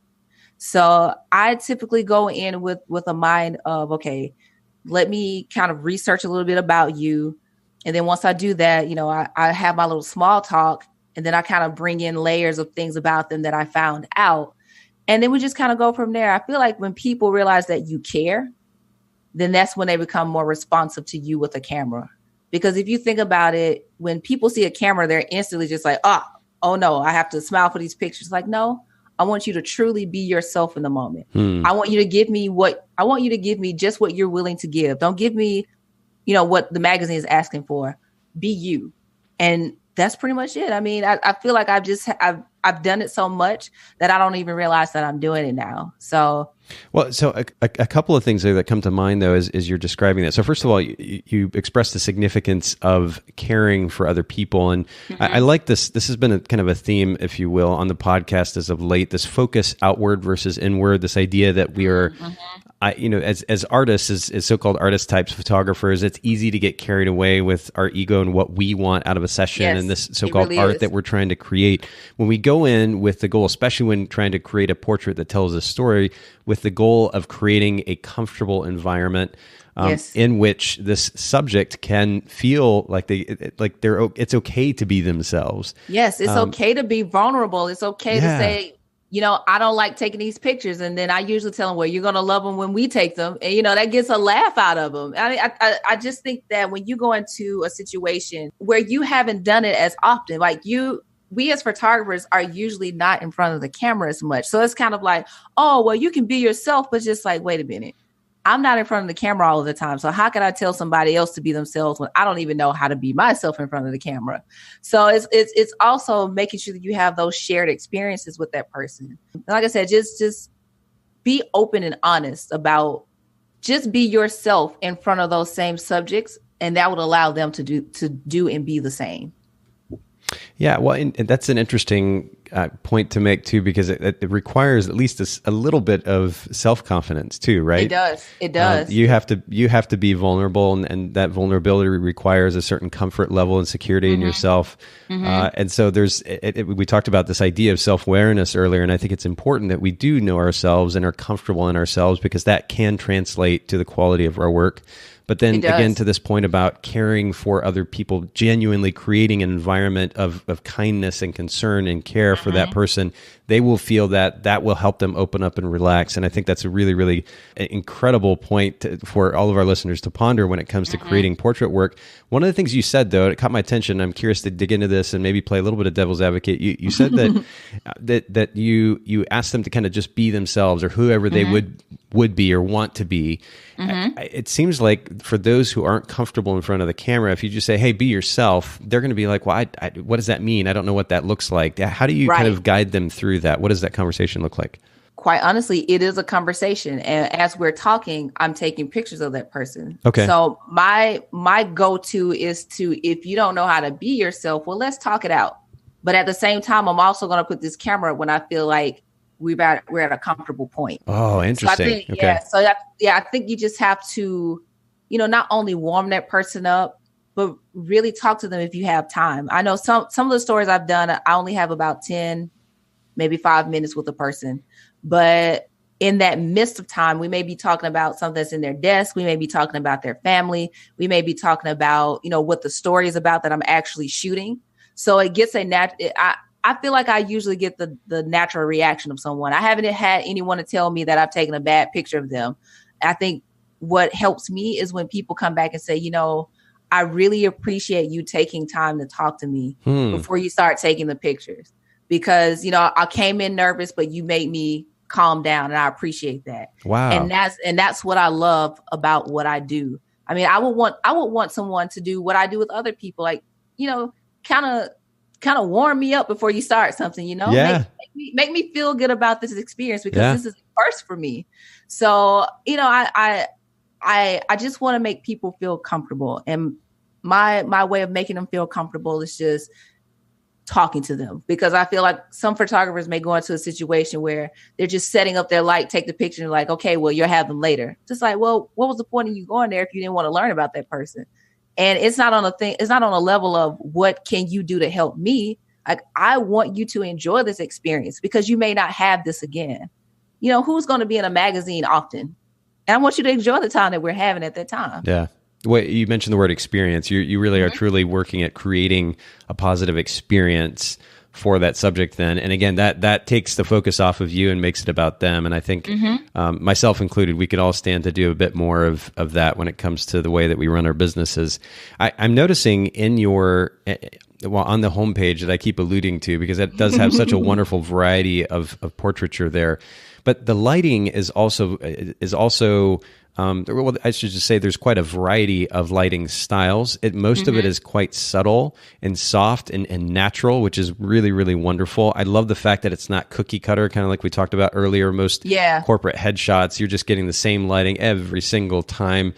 [SPEAKER 2] So I typically go in with a mind of, okay, let me kind of research a little bit about you. And then once I do that, I have my little small talk, and then I kind of bring in layers of things about them that I found out. And then we just kind of go from there. I feel like when people realize that you care, then that's when they become more responsive to you with a camera. Because if you think about it, when people see a camera, they're instantly just like, oh no, I have to smile for these pictures. Like, no, I want you to truly be yourself in the moment. I want you to give me just what you're willing to give. Don't give me, what the magazine is asking for. Be you. And that's pretty much it. I mean, I feel like I've done it so much that I don't even realize that I'm doing it now. So
[SPEAKER 1] a couple of things there that come to mind, though, as you're describing that. So first of all, you expressed the significance of caring for other people. And I like this. This has been kind of a theme, if you will, on the podcast as of late, this focus outward versus inward, this idea that we are, as artists, as so-called artist types, photographers, it's easy to get carried away with our ego and what we want out of a session and this so-called really art that we're trying to create. When we go in with the goal, especially when trying to create a portrait that tells a story, with the goal of creating a comfortable environment in which this subject can feel like it's okay to be themselves.
[SPEAKER 2] Yes, it's okay to be vulnerable. It's okay to say, I don't like taking these pictures. And then I usually tell them, well, you're going to love them when we take them. And, that gets a laugh out of them. I just think that when you go into a situation where you haven't done it as often, like we as photographers are usually not in front of the camera as much. So it's kind of like, oh, well, you can be yourself, but just like, wait a minute. I'm not in front of the camera all of the time. So how can I tell somebody else to be themselves when I don't even know how to be myself in front of the camera? So it's also making sure that you have those shared experiences with that person. And like I said, just be open and honest about just be yourself in front of those same subjects. And that would allow them to do and be the same.
[SPEAKER 1] Yeah, well, and that's an interesting point to make too, because it requires at least a little bit of self-confidence too, right?
[SPEAKER 2] It does. It does.
[SPEAKER 1] You have to be vulnerable, and that vulnerability requires a certain comfort level and security in yourself. And so we talked about this idea of self-awareness earlier, and I think it's important that we do know ourselves and are comfortable in ourselves, because that can translate to the quality of our work. But then again, to this point about caring for other people, genuinely creating an environment of kindness and concern and care for that person, they will feel that will help them open up and relax. And I think that's a really, really incredible point for all of our listeners to ponder when it comes to creating portrait work. One of the things you said, though, it caught my attention. I'm curious to dig into this and maybe play a little bit of devil's advocate. You said that you asked them to kind of just be themselves, or whoever they would be or want to be. It seems like for those who aren't comfortable in front of the camera, if you just say, hey, be yourself, they're going to be like, well, what does that mean? I don't know what that looks like. How do you kind of guide them through that? What does that conversation look like?
[SPEAKER 2] Quite honestly, it is a conversation. And as we're talking, I'm taking pictures of that person.
[SPEAKER 1] Okay.
[SPEAKER 2] So my go-to is if you don't know how to be yourself, well, let's talk it out. But at the same time, I'm also going to put this camera up when I feel like we're at a comfortable point.
[SPEAKER 1] Oh, interesting.
[SPEAKER 2] So I think you just have to, not only warm that person up, but really talk to them if you have time. I know some of the stories I've done, I only have about 10, maybe 5 minutes with a person. But in that midst of time, we may be talking about something that's in their desk. We may be talking about their family. We may be talking about, what the story is about that I'm actually shooting. So it gets I feel like I usually get the natural reaction of someone. I haven't had anyone to tell me that I've taken a bad picture of them. I think what helps me is when people come back and say, I really appreciate you taking time to talk to me before you start taking the pictures, because, I came in nervous, but you made me calm down, and I appreciate that.
[SPEAKER 1] Wow.
[SPEAKER 2] And that's what I love about what I do. I mean, I would want someone to do what I do with other people, like, kind of warm me up before you start something,
[SPEAKER 1] Yeah.
[SPEAKER 2] Make me feel good about this experience, because this is first for me. So, I just want to make people feel comfortable, and my way of making them feel comfortable is just talking to them, because I feel like some photographers may go into a situation where they're just setting up their light, take the picture, and like, okay, well, you'll have them later. Just like, well, what was the point of you going there if you didn't want to learn about that person? And it's not on a level of what can you do to help me? Like, I want you to enjoy this experience, because you may not have this again. Who's going to be in a magazine often? And I want you to enjoy the time that we're having at that time.
[SPEAKER 1] Yeah. Well, you mentioned the word experience. You really are truly working at creating a positive experience for that subject then. And again, that takes the focus off of you and makes it about them. And I think myself included, we could all stand to do a bit more of that when it comes to the way that we run our businesses. I'm noticing in on the homepage that I keep alluding to, because it does have such a wonderful variety of portraiture there. But the lighting is also well, I should just say there's quite a variety of lighting styles. Most of it is quite subtle and soft and natural, which is really, really wonderful. I love the fact that it's not cookie cutter, kind of like we talked about earlier. Most corporate headshots, you're just getting the same lighting every single time.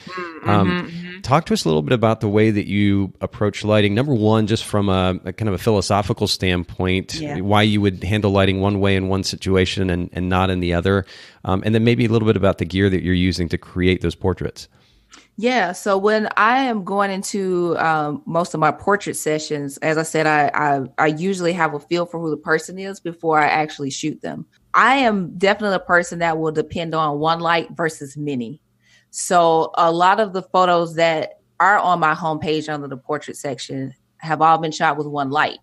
[SPEAKER 1] Talk to us a little bit about the way that you approach lighting. Number one, just from a kind of a philosophical standpoint, why you would handle lighting one way in one situation and not in the other. And then maybe a little bit about the gear that you're using to create those portraits.
[SPEAKER 2] Yeah. So when I am going into most of my portrait sessions, as I said, I usually have a feel for who the person is before I actually shoot them. I am definitely a person that will depend on one light versus many. So a lot of the photos that are on my homepage under the portrait section have all been shot with one light.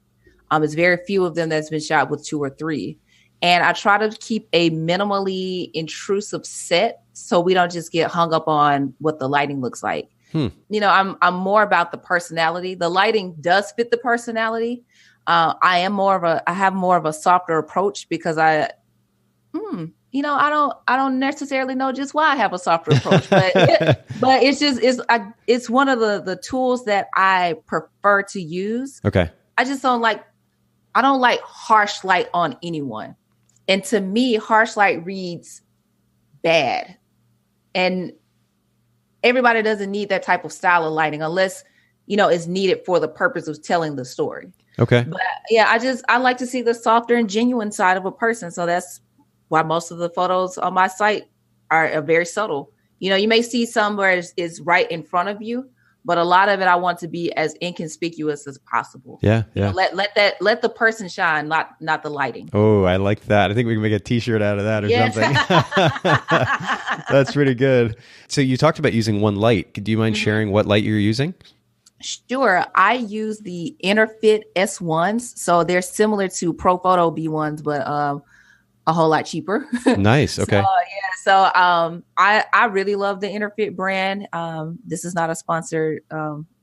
[SPEAKER 2] It's very few of them that's been shot with 2 or 3. And I try to keep a minimally intrusive set so we don't just get hung up on what the lighting looks like. I'm more about the personality. The lighting does fit the personality. I have more of a softer approach, because I don't necessarily know just why I have a softer approach, but it's one of the tools that I prefer to use.
[SPEAKER 1] Okay.
[SPEAKER 2] I don't like harsh light on anyone. And to me, harsh light reads bad. And everybody doesn't need that type of style of lighting unless, is needed for the purpose of telling the story.
[SPEAKER 1] Okay.
[SPEAKER 2] But yeah, I like to see the softer and genuine side of a person. So that's why most of the photos on my site are very subtle. You may see some where it's right in front of you, but a lot of it I want to be as inconspicuous as possible.
[SPEAKER 1] Yeah, yeah.
[SPEAKER 2] Let the person shine, not the lighting.
[SPEAKER 1] Oh, I like that. I think we can make a T-shirt out of that or something. That's pretty good. So you talked about using one light. Do you mind sharing what light you're using?
[SPEAKER 2] Sure. I use the Interfit S1s. So they're similar to ProPhoto B1s, but a whole lot cheaper.
[SPEAKER 1] Nice. Okay.
[SPEAKER 2] So I really love the Interfit brand. This is not a sponsored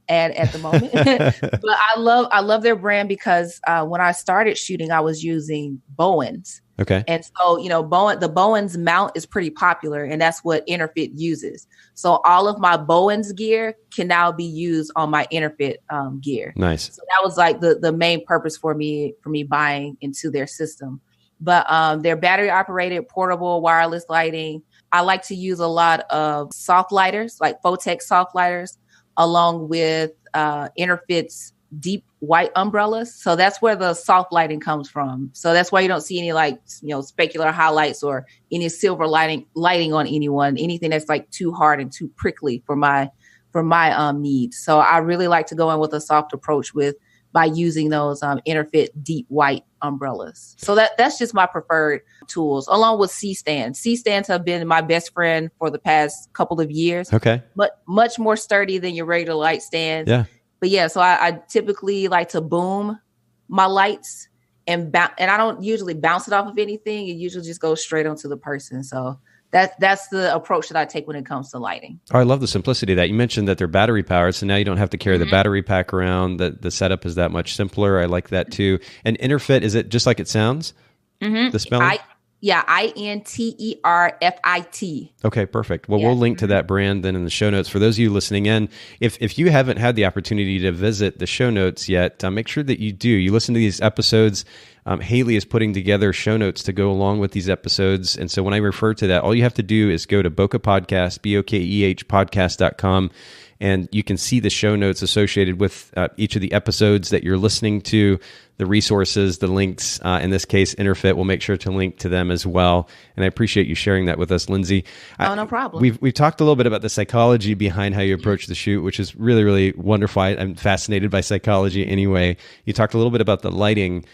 [SPEAKER 2] ad at the moment, but I love their brand because when I started shooting, I was using Bowens.
[SPEAKER 1] Okay.
[SPEAKER 2] And so, the Bowens mount is pretty popular, and that's what Interfit uses. So all of my Bowens gear can now be used on my Interfit gear.
[SPEAKER 1] Nice.
[SPEAKER 2] So that was like the main purpose for me buying into their system. But they're battery operated, portable, wireless lighting. I like to use a lot of soft lighters, like Photex soft lighters, along with Interfit's deep white umbrellas. So that's where the soft lighting comes from. So that's why you don't see any specular highlights or any silver lighting on anything that's like too hard and too prickly for my needs. So I really like to go in with a soft approach by using those Interfit deep white umbrellas. So that's just my preferred tools, along with C-stands. C-stands have been my best friend for the past couple of years.
[SPEAKER 1] Okay.
[SPEAKER 2] But much more sturdy than your regular light stands.
[SPEAKER 1] Yeah.
[SPEAKER 2] But yeah, so I typically like to boom my lights and I don't usually bounce it off of anything. It usually just goes straight onto the person. So that's the approach that I take when it comes to lighting.
[SPEAKER 1] Oh, I love the simplicity of that. You mentioned that they're battery powered, so now you don't have to carry the battery pack around. The setup is that much simpler. I like that too. And Interfit, is it just like it sounds? The spelling?
[SPEAKER 2] Interfit.
[SPEAKER 1] Okay, perfect. Well, we'll link to that brand then in the show notes. For those of you listening in, if you haven't had the opportunity to visit the show notes yet, make sure that you do. You listen to these episodes. Haley is putting together show notes to go along with these episodes. And so when I refer to that, all you have to do is go to Bokeh Podcast, BOKEH podcast.com, and you can see the show notes associated with each of the episodes that you're listening to, the resources, the links. In this case, Interfit, we'll make sure to link to them as well. And I appreciate you sharing that with us, Lynsey.
[SPEAKER 2] Oh, no problem.
[SPEAKER 1] We've talked a little bit about the psychology behind how you approach the shoot, which is really, really wonderful. I'm fascinated by psychology anyway. You talked a little bit about the lighting.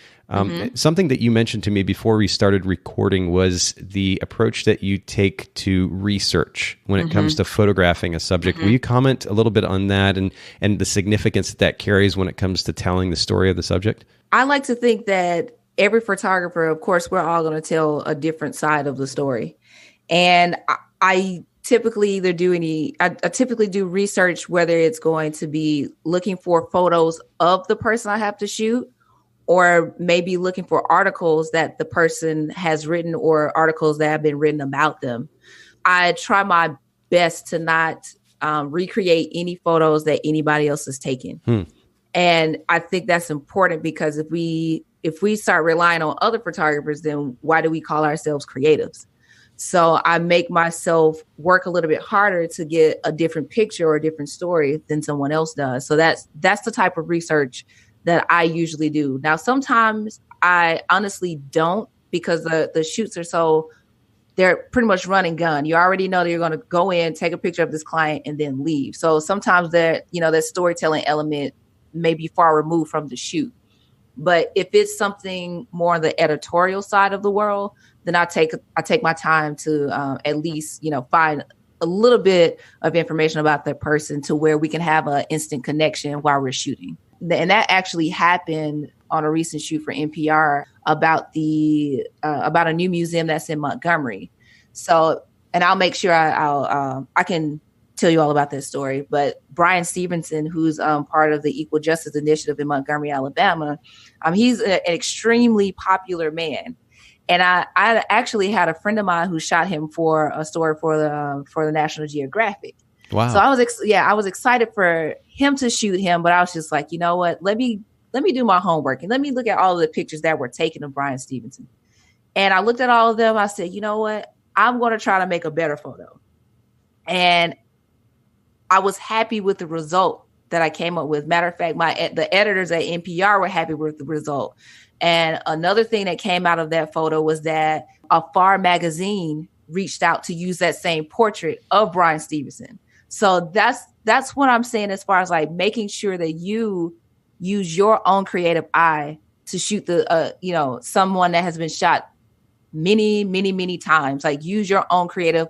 [SPEAKER 1] Something that you mentioned to me before we started recording was the approach that you take to research when it comes to photographing a subject. Will you comment a little bit on that and the significance that carries when it comes to telling the story of the subject?
[SPEAKER 2] I like to think that every photographer, of course, we're all going to tell a different side of the story. And I typically typically do research, whether it's going to be looking for photos of the person I have to shoot, or maybe looking for articles that the person has written or articles that have been written about them. I try my best to not recreate any photos that anybody else has taken. And I think that's important because if we start relying on other photographers, then why do we call ourselves creatives? So I make myself work a little bit harder to get a different picture or a different story than someone else does. So that's the type of research that I usually do. Now, sometimes I honestly don't, because the shoots they're pretty much run and gun. You already know that you're going to go in, take a picture of this client, and then leave. So sometimes that storytelling element may be far removed from the shoot. But if it's something more on the editorial side of the world, then I take my time to at least, find a little bit of information about that person to where we can have an instant connection while we're shooting. And that actually happened on a recent shoot for NPR about about a new museum that's in Montgomery. So, and I'll make sure I can tell you all about that story. But Brian Stevenson, who's part of the Equal Justice Initiative in Montgomery, Alabama, he's an extremely popular man. And I actually had a friend of mine who shot him for a story for the National Geographic.
[SPEAKER 1] Wow.
[SPEAKER 2] So I was excited for him to shoot him, but I was just like, you know what? Let me do my homework and let me look at all of the pictures that were taken of Brian Stevenson. And I looked at all of them. I said, you know what? I'm going to try to make a better photo. And I was happy with the result that I came up with. Matter of fact, the editors at NPR were happy with the result. And another thing that came out of that photo was that Afar magazine reached out to use that same portrait of Bryan Stevenson. So that's what I'm saying as far as like making sure that you use your own creative eye to shoot the someone that has been shot many, many, many times. Like use your own creative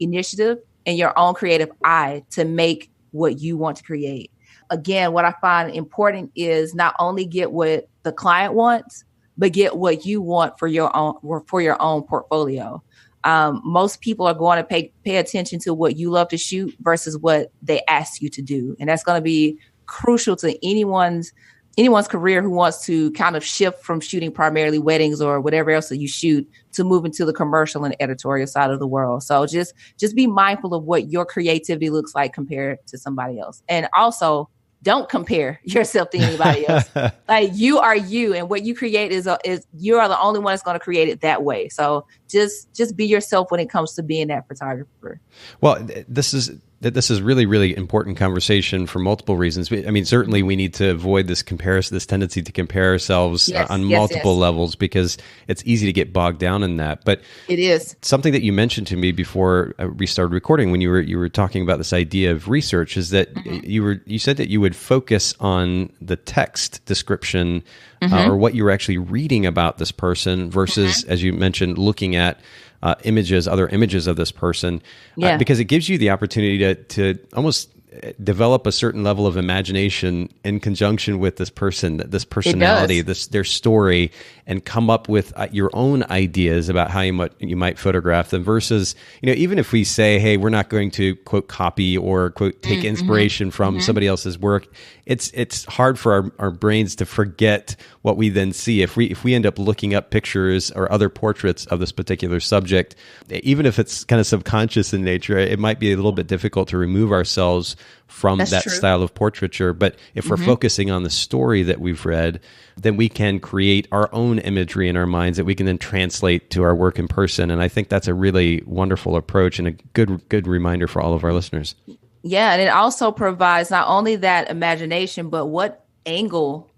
[SPEAKER 2] initiative and your own creative eye to make what you want to create. Again, what I find important is not only get what the client wants, but get what you want for your own portfolio. Most people are going to pay attention to what you love to shoot versus what they ask you to do. And that's going to be crucial to anyone's career who wants to kind of shift from shooting primarily weddings or whatever else that you shoot to move into the commercial and editorial side of the world. So just be mindful of what your creativity looks like compared to somebody else. And also don't compare yourself to anybody else. Like you are you, and what you create is you are the only one that's going to create it that way. So just be yourself when it comes to being that photographer.
[SPEAKER 1] Well, this is really, really important conversation for multiple reasons. I mean, certainly we need to avoid this tendency to compare ourselves on multiple levels, because it's easy to get bogged down in that. But
[SPEAKER 2] it is
[SPEAKER 1] something that you mentioned to me before we started recording when you were talking about this idea of research is that you said that you would focus on the text description or what you were actually reading about this person versus, as you mentioned, looking at other images of this person, because it gives you the opportunity to almost develop a certain level of imagination in conjunction with this person, this personality, their story, and come up with your own ideas about how you might photograph them versus, even if we say, hey, we're not going to quote copy or quote take inspiration from somebody else's work, it's hard for our brains to forget what we then see. If we end up looking up pictures or other portraits of this particular subject, even if it's kind of subconscious in nature, it might be a little bit difficult to remove ourselves from style of portraiture. But if we're focusing on the story that we've read, then we can create our own imagery in our minds that we can then translate to our work in person. And I think that's a really wonderful approach and a good reminder for all of our listeners.
[SPEAKER 2] Yeah, and it also provides not only that imagination, but what angle,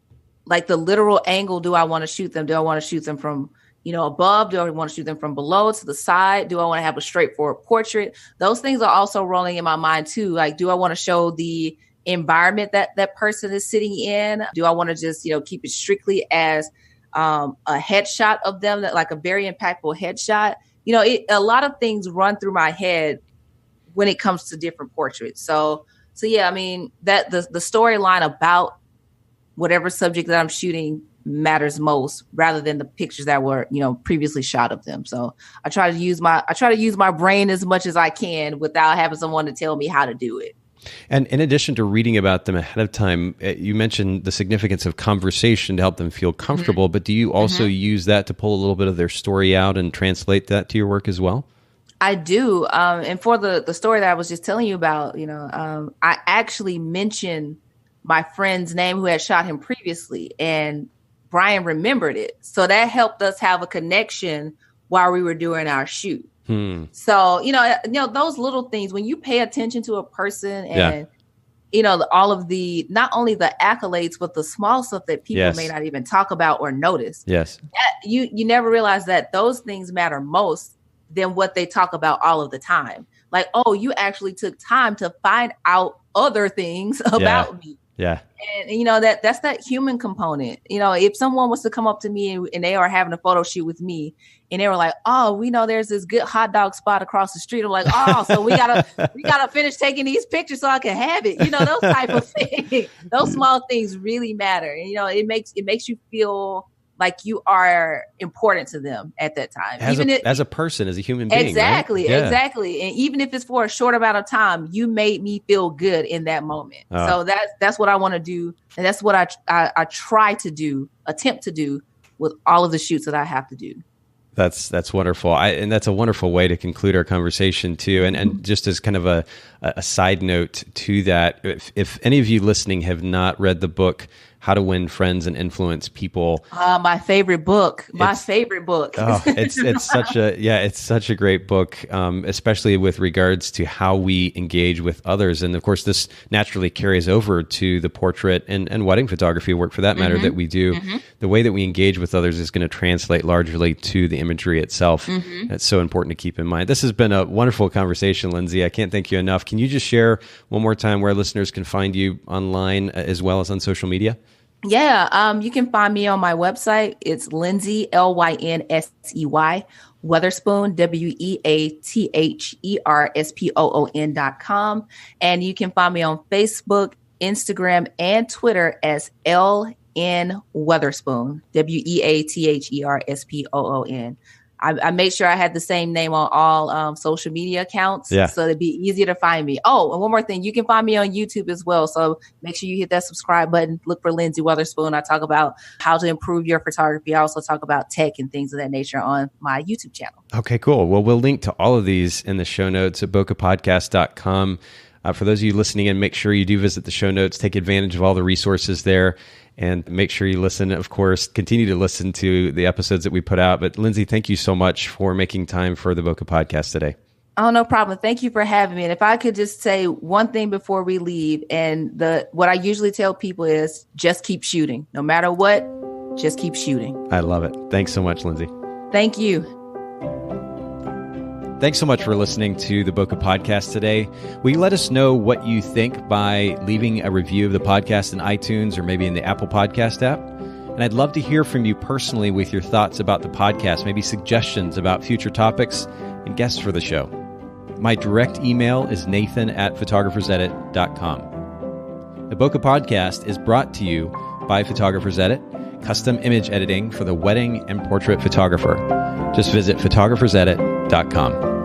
[SPEAKER 2] like the literal angle, do I want to shoot them? Do I want to shoot them from above? Do I want to shoot them from below to the side? Do I want to have a straightforward portrait? Those things are also rolling in my mind too. Like, do I want to show the environment that person is sitting in? Do I want to just, keep it strictly as a headshot of them, like a very impactful headshot? A lot of things run through my head when it comes to different portraits. So yeah, I mean, that the storyline about whatever subject that I'm shooting matters most, rather than the pictures that were, previously shot of them. So I try to use my brain as much as I can without having someone to tell me how to do it.
[SPEAKER 1] And in addition to reading about them ahead of time, you mentioned the significance of conversation to help them feel comfortable, but do you also use that to pull a little bit of their story out and translate that to your work as well?
[SPEAKER 2] I do. And for the story that I was just telling you about, I actually mentioned my friend's name who had shot him previously, and Bryan remembered it. So that helped us have a connection while we were doing our shoot. So, those little things, when you pay attention to a person and, all of the, not only the accolades, but the small stuff that people may not even talk about or notice. Yes. You never realize that those things matter most than what they talk about all of the time. Like, oh, you actually took time to find out other things about me. Yeah. And, that's that human component. If someone was to come up to me and they are having a photo shoot with me and they were like, oh, we know there's this good hot dog spot across the street. I'm like, oh, so we gotta finish taking these pictures so I can have it. Those type of things. Those small things really matter. And, it makes you feel like you are important to them at that time.
[SPEAKER 1] As a person, as a human being.
[SPEAKER 2] Exactly,
[SPEAKER 1] right?
[SPEAKER 2] Exactly. And even if it's for a short amount of time, you made me feel good in that moment. So that's what I want to do. And that's what I try to do, attempt to do with all of the shoots that I have to do.
[SPEAKER 1] That's wonderful. And that's a wonderful way to conclude our conversation too. And just as kind of a side note to that, if any of you listening have not read the book, How to Win Friends and Influence People.
[SPEAKER 2] My favorite book. Favorite book.
[SPEAKER 1] It's such a great book, especially with regards to how we engage with others. And of course, this naturally carries over to the portrait and wedding photography work, for that matter, that we do. The way that we engage with others is going to translate largely to the imagery itself. That's so important to keep in mind. This has been a wonderful conversation, Lynsey. I can't thank you enough. Can you just share one more time where listeners can find you online as well as on social media?
[SPEAKER 2] Yeah, you can find me on my website. It's Lynsey, Lynsey, Weatherspoon, WeatherSpoon.com. And you can find me on Facebook, Instagram, and Twitter as LN Weatherspoon, Weatherspoon. I made sure I had the same name on all social media accounts, so it'd be easier to find me. Oh, and one more thing, you can find me on YouTube as well. So make sure you hit that subscribe button. Look for Lynsey Weatherspoon. I talk about how to improve your photography. I also talk about tech and things of that nature on my YouTube channel. Okay,
[SPEAKER 1] cool. Well, we'll link to all of these in the show notes at bokehpodcast.com. For those of you listening in, make sure you do visit the show notes, take advantage of all the resources there. And make sure you listen, of course, continue to listen to the episodes that we put out. But Lynsey, thank you so much for making time for the Bokeh Podcast today.
[SPEAKER 2] Oh, no problem. Thank you for having me. And if I could just say one thing before we leave, and what I usually tell people is just keep shooting. No matter what, just keep shooting.
[SPEAKER 1] I love it. Thanks so much, Lynsey.
[SPEAKER 2] Thank you.
[SPEAKER 1] Thanks so much for listening to the Bokeh Podcast today. Will you let us know what you think by leaving a review of the podcast in iTunes or maybe in the Apple Podcast app? And I'd love to hear from you personally with your thoughts about the podcast, maybe suggestions about future topics and guests for the show. My direct email is nathan@photographersedit.com. The Bokeh Podcast is brought to you by Photographers Edit, custom image editing for the wedding and portrait photographer. Just visit photographersedit.com.